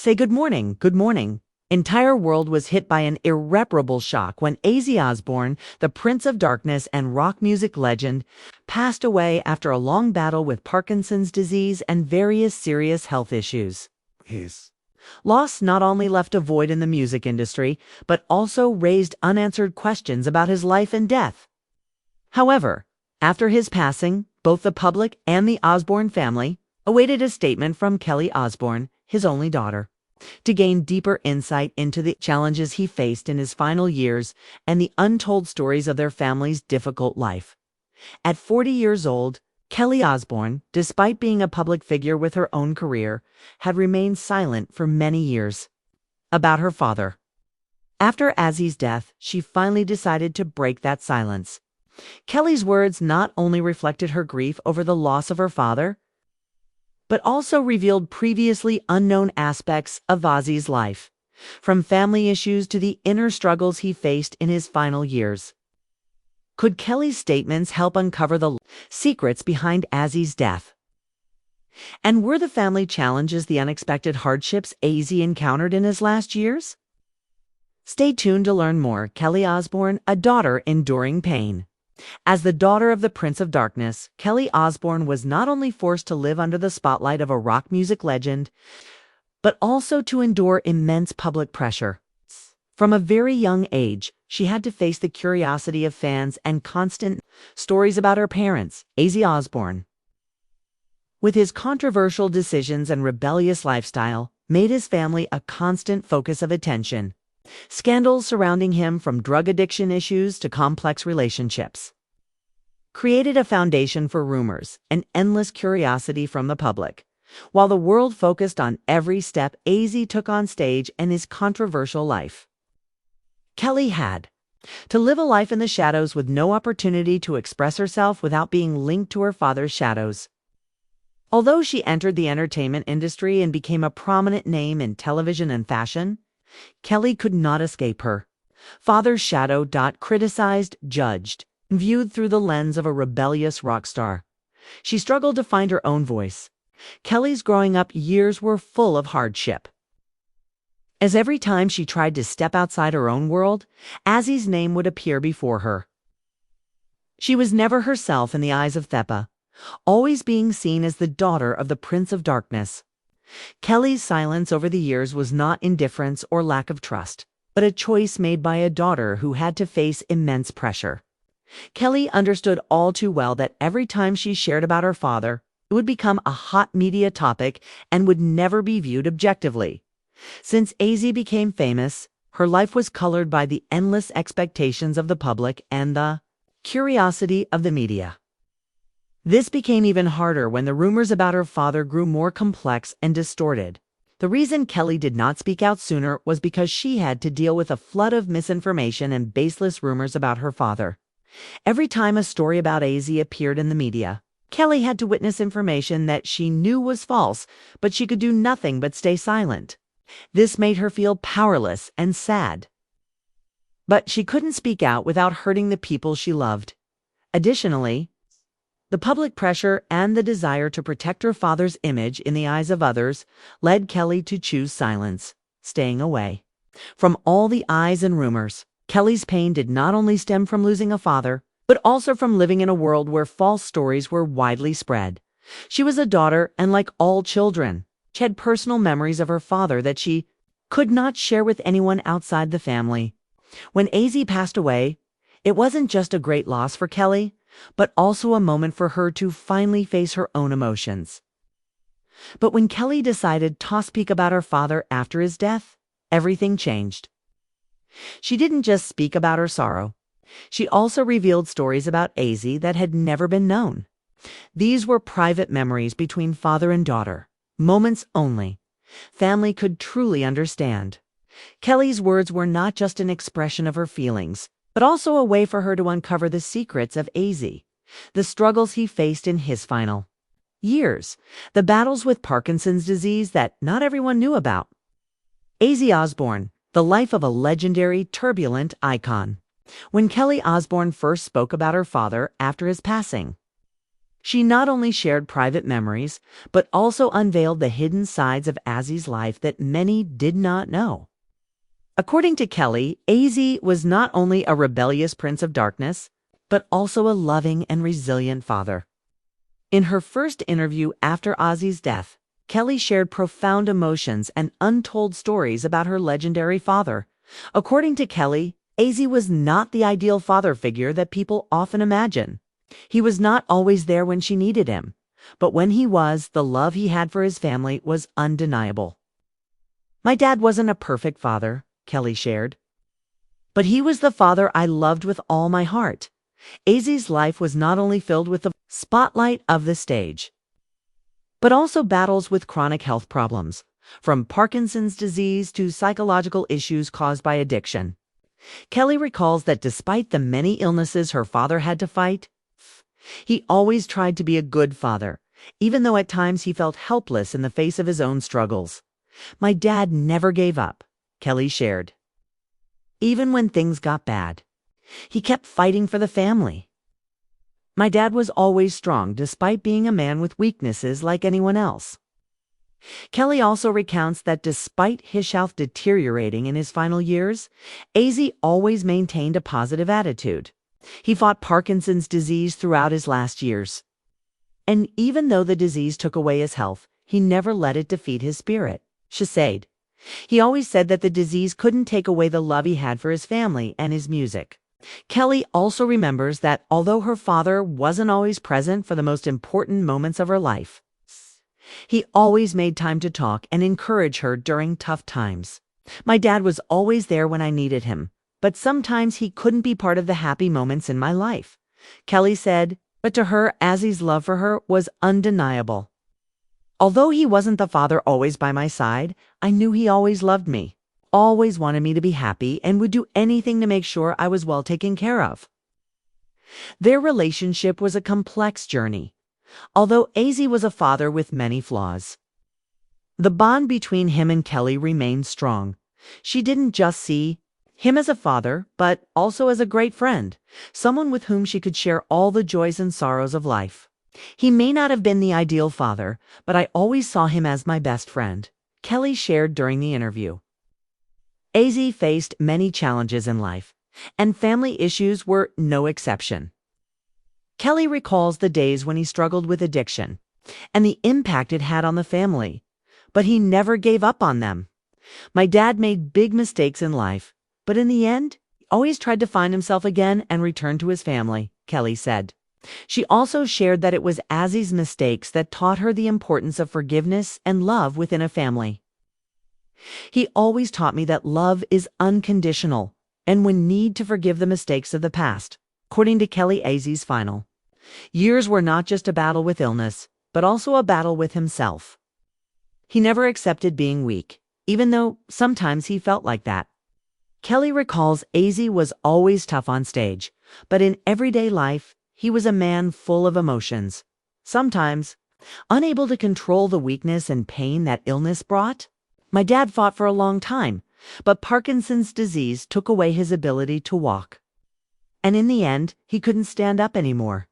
Say good morning, good morning. Entire world was hit by an irreparable shock when Ozzy Osbourne, the Prince of Darkness and rock music legend, passed away after a long battle with Parkinson's disease and various serious health issues. His loss not only left a void in the music industry, but also raised unanswered questions about his life and death. However, after his passing, both the public and the Osborne family awaited a statement from Kelly Osbourne, his only daughter, to gain deeper insight into the challenges he faced in his final years and the untold stories of their family's difficult life. At 40 years old, Kelly Osbourne, despite being a public figure with her own career, had remained silent for many years about her father. After Ozzy's death, she finally decided to break that silence. Kelly's words not only reflected her grief over the loss of her father, but also revealed previously unknown aspects of Ozzy's life, from family issues to the inner struggles he faced in his final years. Could Kelly's statements help uncover the secrets behind Ozzy's death? And were the family challenges the unexpected hardships Ozzy encountered in his last years? Stay tuned to learn more. Kelly Osbourne, a daughter enduring pain. As the daughter of the Prince of Darkness, Kelly Osbourne was not only forced to live under the spotlight of a rock music legend, but also to endure immense public pressure. From a very young age, she had to face the curiosity of fans and constant stories about her parents, Ozzy Osbourne. With his controversial decisions and rebellious lifestyle, made his family a constant focus of attention. Scandals surrounding him, from drug addiction issues to complex relationships, created a foundation for rumors and endless curiosity from the public, while the world focused on every step Ozzy took on stage and his controversial life. Kelly had to live a life in the shadows with no opportunity to express herself without being linked to her father's shadows. Although she entered the entertainment industry and became a prominent name in television and fashion, Kelly could not escape her father's shadow. Criticized, judged, and viewed through the lens of a rebellious rock star, she struggled to find her own voice. Kelly's growing up years were full of hardship, as every time she tried to step outside her own world, Ozzy's name would appear before her. She was never herself in the eyes of Theppa, always being seen as the daughter of the Prince of Darkness. Kelly's silence over the years was not indifference or lack of trust, but a choice made by a daughter who had to face immense pressure. Kelly understood all too well that every time she shared about her father, it would become a hot media topic and would never be viewed objectively. Since Ozzy became famous, her life was colored by the endless expectations of the public and the curiosity of the media. This became even harder when the rumors about her father grew more complex and distorted. The reason Kelly did not speak out sooner was because she had to deal with a flood of misinformation and baseless rumors about her father. Every time a story about Ozzy appeared in the media, Kelly had to witness information that she knew was false, but she could do nothing but stay silent. This made her feel powerless and sad. But she couldn't speak out without hurting the people she loved. Additionally, the public pressure and the desire to protect her father's image in the eyes of others led Kelly to choose silence, staying away from all the eyes and rumors. Kelly's pain did not only stem from losing a father, but also from living in a world where false stories were widely spread. She was a daughter, and like all children, she had personal memories of her father that she could not share with anyone outside the family. When Ozzy passed away, it wasn't just a great loss for Kelly, but also a moment for her to finally face her own emotions. But when Kelly decided to speak about her father after his death, everything changed. She didn't just speak about her sorrow. She also revealed stories about Ozzy that had never been known. These were private memories between father and daughter, moments only family could truly understand. Kelly's words were not just an expression of her feelings, but also a way for her to uncover the secrets of Ozzy, the struggles he faced in his final years, the battles with Parkinson's disease that not everyone knew about. Ozzy Osbourne, the life of a legendary, turbulent icon. When Kelly Osbourne first spoke about her father after his passing, She not only shared private memories, but also unveiled the hidden sides of Ozzy's life that many did not know. According to Kelly, Ozzy was not only a rebellious prince of darkness, but also a loving and resilient father. In her first interview after Ozzy's death, Kelly shared profound emotions and untold stories about her legendary father. According to Kelly, Ozzy was not the ideal father figure that people often imagine. He was not always there when she needed him, but when he was, the love he had for his family was undeniable. "My dad wasn't a perfect father," Kelly shared, "but he was the father I loved with all my heart." Ozzy's life was not only filled with the spotlight of the stage, but also battles with chronic health problems, from Parkinson's disease to psychological issues caused by addiction. Kelly recalls that despite the many illnesses her father had to fight, he always tried to be a good father, even though at times he felt helpless in the face of his own struggles. "My dad never gave up," Kelly shared. "Even when things got bad, he kept fighting for the family. My dad was always strong despite being a man with weaknesses like anyone else." Kelly also recounts that despite his health deteriorating in his final years, Ozzy always maintained a positive attitude. He fought Parkinson's disease throughout his last years. And even though the disease took away his health, he never let it defeat his spirit, she said. He always said that the disease couldn't take away the love he had for his family and his music. Kelly also remembers that although her father wasn't always present for the most important moments of her life, he always made time to talk and encourage her during tough times. "My dad was always there when I needed him, but sometimes he couldn't be part of the happy moments in my life," Kelly said, but to her, Ozzy's love for her was undeniable. "Although he wasn't the father always by my side, I knew he always loved me, always wanted me to be happy, and would do anything to make sure I was well taken care of." Their relationship was a complex journey, although Ozzy was a father with many flaws. The bond between him and Kelly remained strong. She didn't just see him as a father, but also as a great friend, someone with whom she could share all the joys and sorrows of life. "He may not have been the ideal father, but I always saw him as my best friend," Kelly shared during the interview. Ozzy faced many challenges in life, and family issues were no exception. Kelly recalls the days when he struggled with addiction and the impact it had on the family, but he never gave up on them. "My dad made big mistakes in life, but in the end, he always tried to find himself again and return to his family," Kelly said. She also shared that it was Ozzy's mistakes that taught her the importance of forgiveness and love within a family. "He always taught me that love is unconditional and we need to forgive the mistakes of the past," according to Kelly. Ozzy's final years were not just a battle with illness, but also a battle with himself. He never accepted being weak, even though sometimes he felt like that. Kelly recalls Ozzy was always tough on stage, but in everyday life, he was a man full of emotions. Sometimes, unable to control the weakness and pain that illness brought, "My dad fought for a long time, but Parkinson's disease took away his ability to walk. And in the end, he couldn't stand up anymore."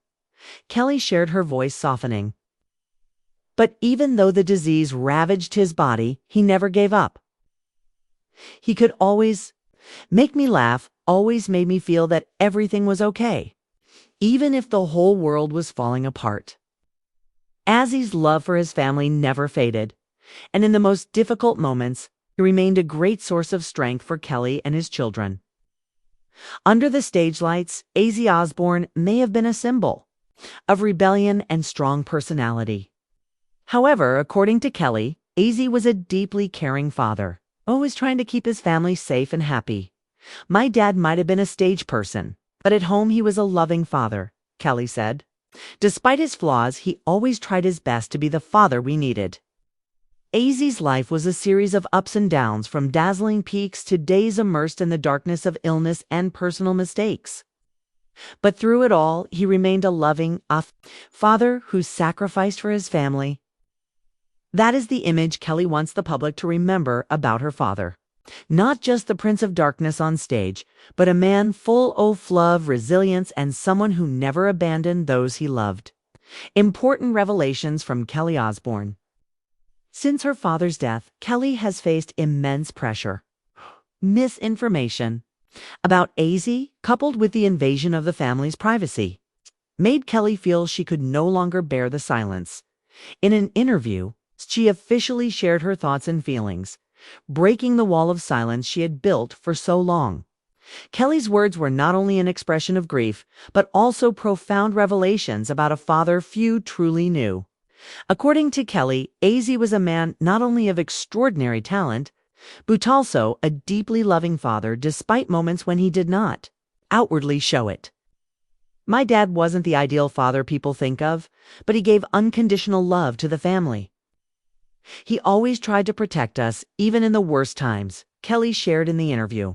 Kelly shared, her voice softening. "But even though the disease ravaged his body, he never gave up. He could always make me laugh, always made me feel that everything was okay, even if the whole world was falling apart." Ozzy's love for his family never faded, and in the most difficult moments, he remained a great source of strength for Kelly and his children. Under the stage lights, Ozzy Osbourne may have been a symbol of rebellion and strong personality. However, according to Kelly, Ozzy was a deeply caring father, always trying to keep his family safe and happy. "My dad might have been a stage person, but at home he was a loving father," Kelly said. "Despite his flaws, he always tried his best to be the father we needed." Ozzy's life was a series of ups and downs, from dazzling peaks to days immersed in the darkness of illness and personal mistakes. But through it all, he remained a loving father who sacrificed for his family. That is the image Kelly wants the public to remember about her father. Not just the Prince of Darkness on stage, but a man full of love, resilience, and someone who never abandoned those he loved. Important revelations from Kelly Osbourne. Since her father's death, Kelly has faced immense pressure. Misinformation about AZ, coupled with the invasion of the family's privacy, made Kelly feel she could no longer bear the silence. In an interview, she officially shared her thoughts and feelings, breaking the wall of silence she had built for so long. Kelly's words were not only an expression of grief, but also profound revelations about a father few truly knew. According to Kelly, AZ was a man not only of extraordinary talent, but also a deeply loving father despite moments when he did not outwardly show it. My dad wasn't the ideal father people think of, but he gave unconditional love to the family. He always tried to protect us, even in the worst times, Kelly shared in the interview.